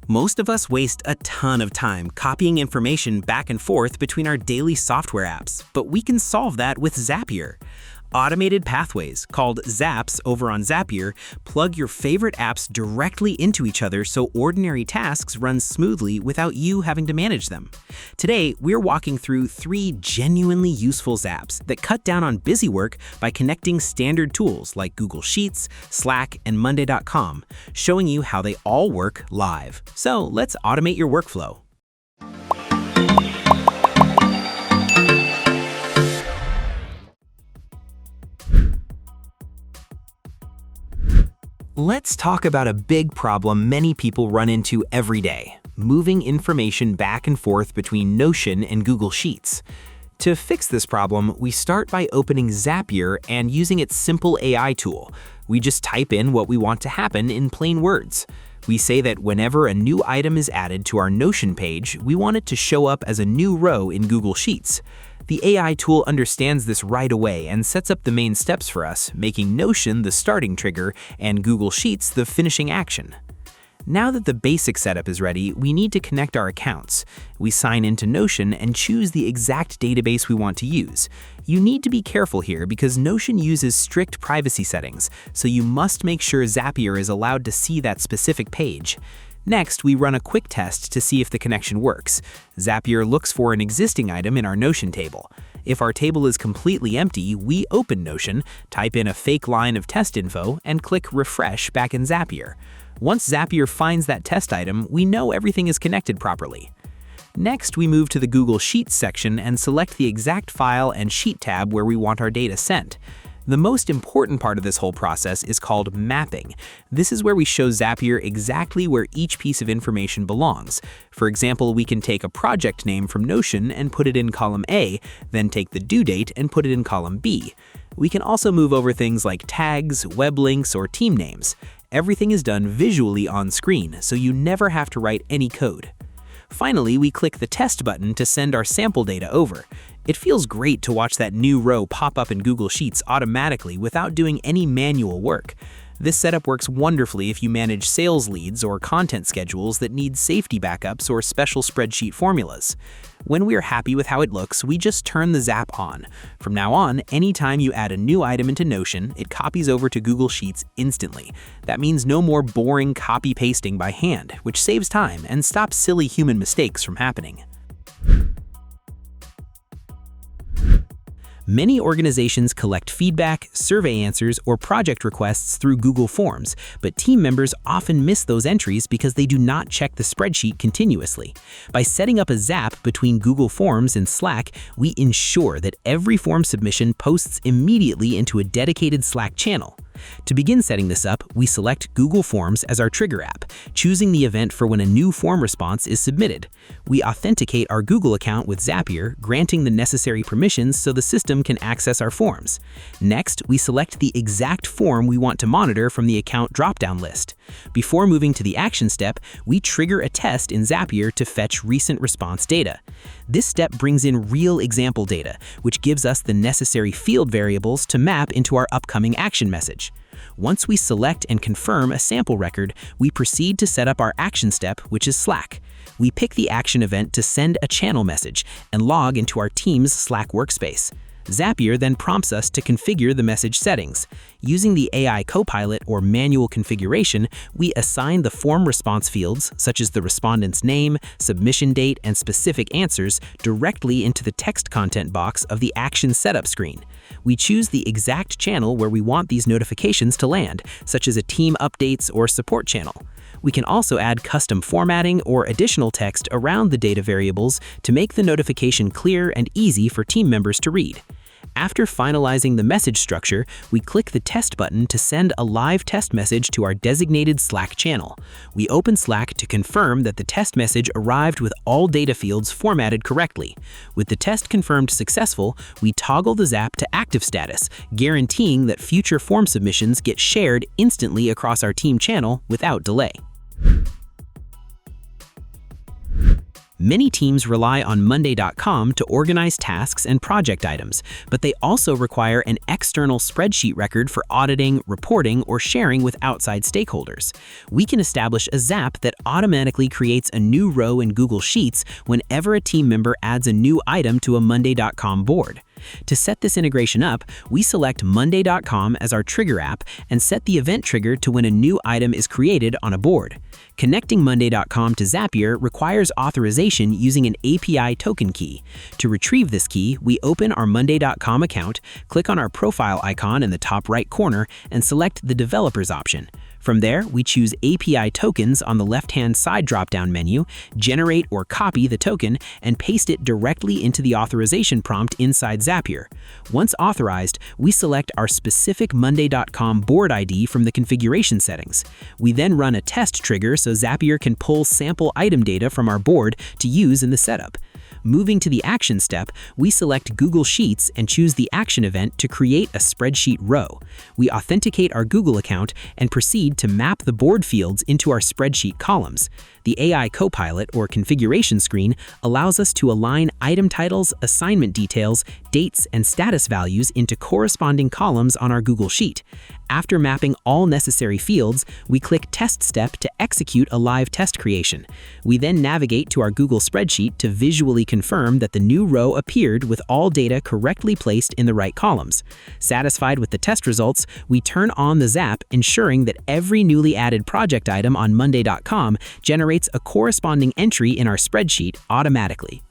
Most of us waste a ton of time copying information back and forth between our daily software apps, but we can solve that with Zapier. Automated pathways, called Zaps over on Zapier, plug your favorite apps directly into each other so ordinary tasks run smoothly without you having to manage them. Today, we're walking through 3 genuinely useful Zaps that cut down on busy work by connecting standard tools like Google Sheets, Slack, and Monday.com, showing you how they all work live. So let's automate your workflow. Let's talk about a big problem many people run into every day: moving information back and forth between Notion and Google Sheets. To fix this problem, we start by opening Zapier and using its simple AI tool. We just type in what we want to happen in plain words. We say that whenever a new item is added to our Notion page, we want it to show up as a new row in Google Sheets. The AI tool understands this right away and sets up the main steps for us, making Notion the starting trigger and Google Sheets the finishing action. Now that the basic setup is ready, we need to connect our accounts. We sign into Notion and choose the exact database we want to use. You need to be careful here because Notion uses strict privacy settings, so you must make sure Zapier is allowed to see that specific page. Next, we run a quick test to see if the connection works. Zapier looks for an existing item in our Notion table. If our table is completely empty, we open Notion, type in a fake line of test info, and click Refresh back in Zapier. Once Zapier finds that test item, we know everything is connected properly. Next, we move to the Google Sheets section and select the exact file and sheet tab where we want our data sent. The most important part of this whole process is called mapping. This is where we show Zapier exactly where each piece of information belongs. For example, we can take a project name from Notion and put it in column A, then take the due date and put it in column B. We can also move over things like tags, web links, or team names. Everything is done visually on screen, so you never have to write any code. Finally, we click the test button to send our sample data over. It feels great to watch that new row pop up in Google Sheets automatically without doing any manual work. This setup works wonderfully if you manage sales leads or content schedules that need safety backups or special spreadsheet formulas. When we are happy with how it looks, we just turn the Zap on. From now on, anytime you add a new item into Notion, it copies over to Google Sheets instantly. That means no more boring copy-pasting by hand, which saves time and stops silly human mistakes from happening. Many organizations collect feedback, survey answers, or project requests through Google Forms, but team members often miss those entries because they do not check the spreadsheet continuously. By setting up a Zap between Google Forms and Slack, we ensure that every form submission posts immediately into a dedicated Slack channel. To begin setting this up, we select Google Forms as our trigger app, choosing the event for when a new form response is submitted. We authenticate our Google account with Zapier, granting the necessary permissions so the system can access our forms. Next, we select the exact form we want to monitor from the account drop-down list. Before moving to the action step, we trigger a test in Zapier to fetch recent response data. This step brings in real example data, which gives us the necessary field variables to map into our upcoming action message. Once we select and confirm a sample record, we proceed to set up our action step, which is Slack. We pick the action event to send a channel message and log into our team's Slack workspace. Zapier then prompts us to configure the message settings. Using the AI Copilot or manual configuration, we assign the form response fields, such as the respondent's name, submission date, and specific answers, directly into the text content box of the action setup screen. We choose the exact channel where we want these notifications to land, such as a team updates or support channel. We can also add custom formatting or additional text around the data variables to make the notification clear and easy for team members to read. After finalizing the message structure, we click the test button to send a live test message to our designated Slack channel. We open Slack to confirm that the test message arrived with all data fields formatted correctly. With the test confirmed successful, we toggle the Zap to active status, guaranteeing that future form submissions get shared instantly across our team channel without delay. Many teams rely on Monday.com to organize tasks and project items, but they also require an external spreadsheet record for auditing, reporting, or sharing with outside stakeholders. We can establish a Zap that automatically creates a new row in Google Sheets whenever a team member adds a new item to a Monday.com board. To set this integration up, we select Monday.com as our trigger app and set the event trigger to when a new item is created on a board. Connecting Monday.com to Zapier requires authorization using an API token key. To retrieve this key, we open our Monday.com account, click on our profile icon in the top right corner, and select the Developers option. From there, we choose API tokens on the left-hand side drop-down menu, generate or copy the token, and paste it directly into the authorization prompt inside Zapier. Once authorized, we select our specific Monday.com board ID from the configuration settings. We then run a test trigger so Zapier can pull sample item data from our board to use in the setup. Moving to the action step, we select Google Sheets and choose the action event to create a spreadsheet row. We authenticate our Google account and proceed to map the board fields into our spreadsheet columns. The AI Copilot or configuration screen allows us to align item titles, assignment details, dates, and status values into corresponding columns on our Google Sheet. After mapping all necessary fields, we click Test Step to execute a live test creation. We then navigate to our Google spreadsheet to visually confirm that the new row appeared with all data correctly placed in the right columns. Satisfied with the test results, we turn on the Zap, ensuring that every newly added project item on Monday.com generates a corresponding entry in our spreadsheet automatically.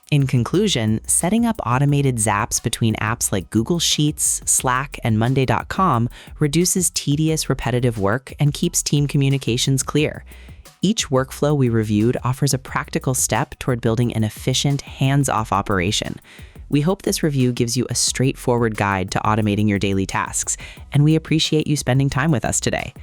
In conclusion, setting up automated Zaps between apps like Google Sheets, Slack, and Monday.com reduces tedious, repetitive work and keeps team communications clear. Each workflow we reviewed offers a practical step toward building an efficient, hands-off operation. We hope this review gives you a straightforward guide to automating your daily tasks, and we appreciate you spending time with us today.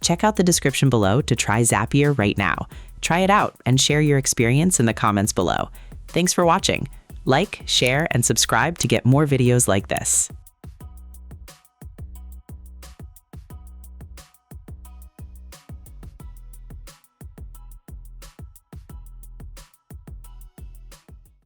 Check out the description below to try Zapier right now. Try it out and share your experience in the comments below. Thanks for watching. Like, share, and subscribe to get more videos like this.